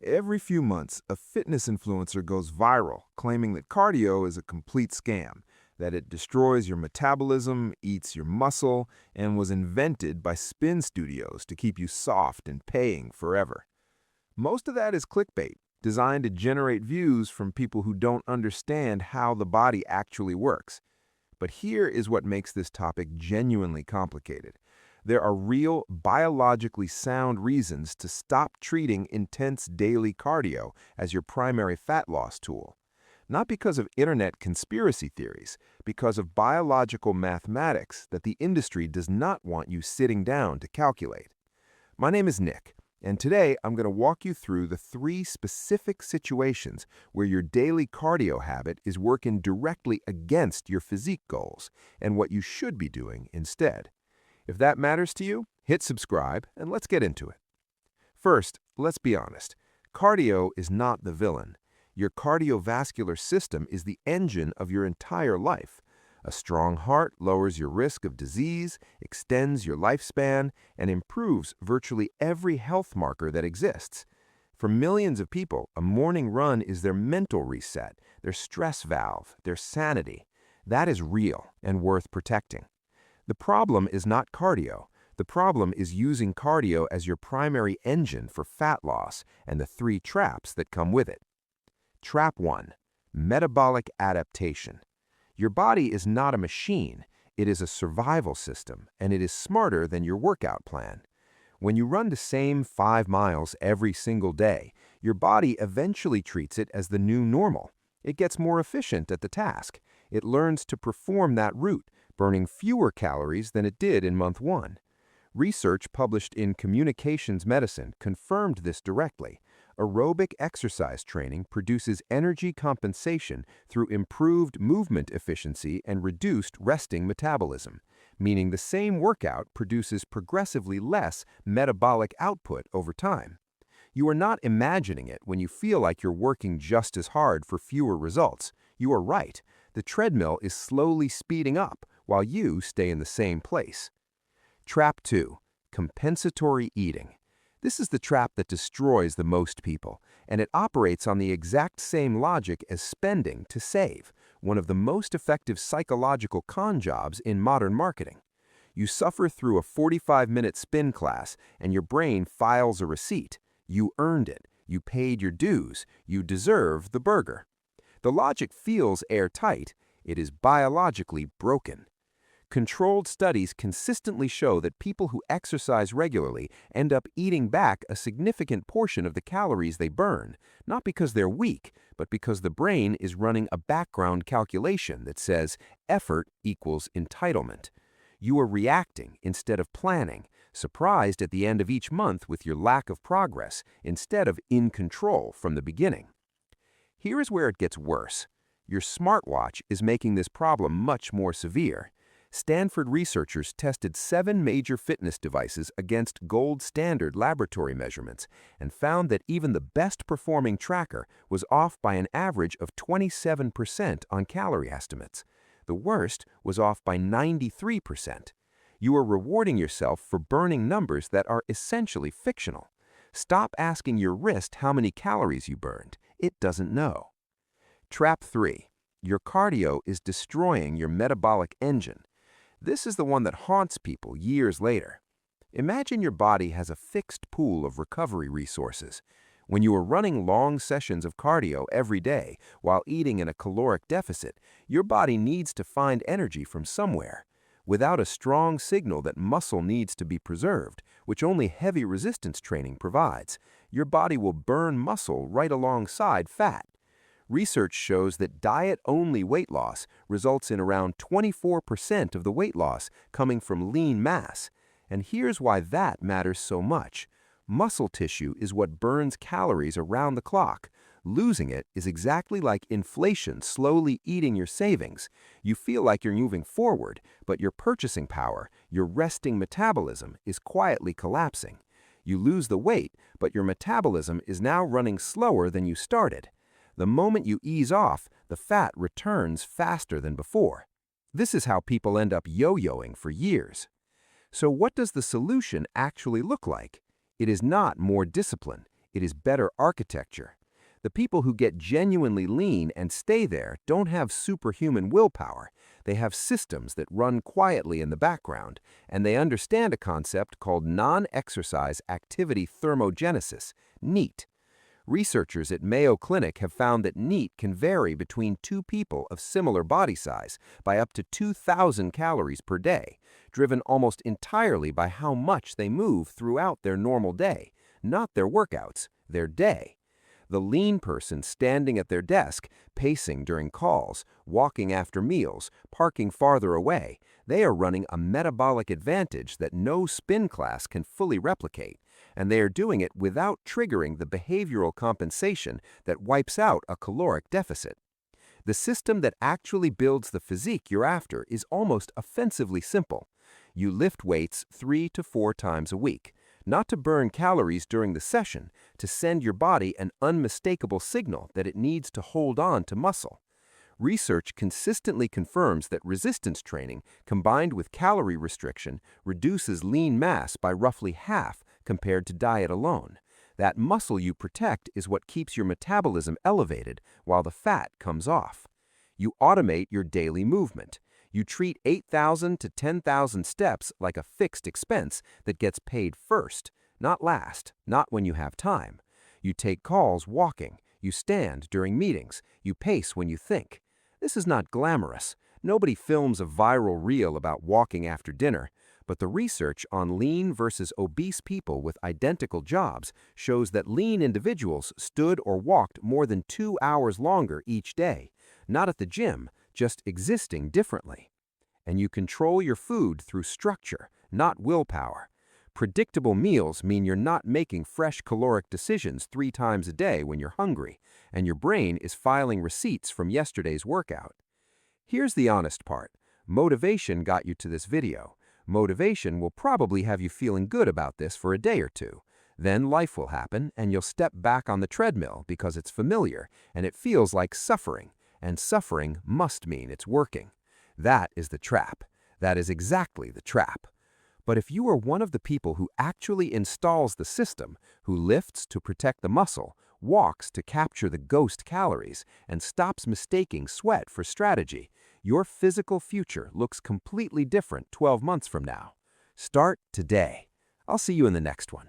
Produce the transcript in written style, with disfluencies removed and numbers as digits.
Every few months, a fitness influencer goes viral, claiming that cardio is a complete scam, that it destroys your metabolism, eats your muscle, and was invented by spin studios to keep you soft and paying forever. Most of that is clickbait, designed to generate views from people who don't understand how the body actually works. But here is what makes this topic genuinely complicated. There are real, biologically sound reasons to stop treating intense daily cardio as your primary fat loss tool. Not because of internet conspiracy theories, because of biological mathematics that the industry does not want you sitting down to calculate. My name is Nick, and today I'm going to walk you through the 3 specific situations where your daily cardio habit is working directly against your physique goals and what you should be doing instead. If that matters to you, hit subscribe and let's get into it. First, let's be honest. Cardio is not the villain. Your cardiovascular system is the engine of your entire life. A strong heart lowers your risk of disease, extends your lifespan, and improves virtually every health marker that exists. For millions of people, a morning run is their mental reset, their stress valve, their sanity. That is real and worth protecting. The problem is not cardio. The problem is using cardio as your primary engine for fat loss and the 3 traps that come with it. Trap 1. Metabolic adaptation. Your body is not a machine. It is a survival system, and it is smarter than your workout plan. When you run the same 5 miles every single day, your body eventually treats it as the new normal. It gets more efficient at the task. It learns to perform that route, burning fewer calories than it did in month 1. Research published in Communications Medicine confirmed this directly. Aerobic exercise training produces energy compensation through improved movement efficiency and reduced resting metabolism, meaning the same workout produces progressively less metabolic output over time. You are not imagining it when you feel like you're working just as hard for fewer results. You are right. The treadmill is slowly speeding up while you stay in the same place. Trap 2. Compensatory eating. This is the trap that destroys the most people, and it operates on the exact same logic as spending to save, one of the most effective psychological con jobs in modern marketing. You suffer through a 45-minute spin class, and your brain files a receipt. You earned it. You paid your dues. You deserve the burger. The logic feels airtight. It is biologically broken. Controlled studies consistently show that people who exercise regularly end up eating back a significant portion of the calories they burn, not because they're weak, but because the brain is running a background calculation that says effort equals entitlement. You are reacting instead of planning, surprised at the end of each month with your lack of progress instead of in control from the beginning. Here is where it gets worse. Your smartwatch is making this problem much more severe. Stanford researchers tested 7 major fitness devices against gold standard laboratory measurements and found that even the best performing tracker was off by an average of 27% on calorie estimates. The worst was off by 93%. You are rewarding yourself for burning numbers that are essentially fictional. Stop asking your wrist how many calories you burned. It doesn't know. Trap 3. Your cardio is destroying your metabolic engine. This is the one that haunts people years later. Imagine your body has a fixed pool of recovery resources. When you are running long sessions of cardio every day while eating in a caloric deficit, your body needs to find energy from somewhere. Without a strong signal that muscle needs to be preserved, which only heavy resistance training provides, your body will burn muscle right alongside fat. Research shows that diet-only weight loss results in around 24% of the weight loss coming from lean mass. And here's why that matters so much. Muscle tissue is what burns calories around the clock. Losing it is exactly like inflation slowly eating your savings. You feel like you're moving forward, but your purchasing power, your resting metabolism, is quietly collapsing. You lose the weight, but your metabolism is now running slower than you started. The moment you ease off, the fat returns faster than before. This is how people end up yo-yoing for years. So what does the solution actually look like? It is not more discipline. It is better architecture. The people who get genuinely lean and stay there don't have superhuman willpower. They have systems that run quietly in the background, and they understand a concept called non-exercise activity thermogenesis, NEAT. Researchers at Mayo Clinic have found that NEAT can vary between two people of similar body size by up to 2,000 calories per day, driven almost entirely by how much they move throughout their normal day, not their workouts, their day. The lean person standing at their desk, pacing during calls, walking after meals, parking farther away, they are running a metabolic advantage that no spin class can fully replicate, and they are doing it without triggering the behavioral compensation that wipes out a caloric deficit. The system that actually builds the physique you're after is almost offensively simple. You lift weights 3 to 4 times a week, not to burn calories during the session, to send your body an unmistakable signal that it needs to hold on to muscle. Research consistently confirms that resistance training combined with calorie restriction reduces lean mass by roughly half compared to diet alone. That muscle you protect is what keeps your metabolism elevated while the fat comes off. You automate your daily movement. You treat 8,000 to 10,000 steps like a fixed expense that gets paid first, not last, not when you have time. You take calls walking. You stand during meetings. You pace when you think. This is not glamorous. Nobody films a viral reel about walking after dinner, but the research on lean versus obese people with identical jobs shows that lean individuals stood or walked more than 2 hours longer each day, not at the gym, just existing differently. And you control your food through structure, not willpower. Predictable meals mean you're not making fresh caloric decisions 3 times a day when you're hungry, and your brain is filing receipts from yesterday's workout. Here's the honest part. Motivation got you to this video. Motivation will probably have you feeling good about this for a day or two. Then life will happen, and you'll step back on the treadmill because it's familiar, and it feels like suffering. And suffering must mean it's working. That is the trap. That is exactly the trap. But if you are one of the people who actually installs the system, who lifts to protect the muscle, walks to capture the ghost calories, and stops mistaking sweat for strategy, your physical future looks completely different 12 months from now. Start today. I'll see you in the next one.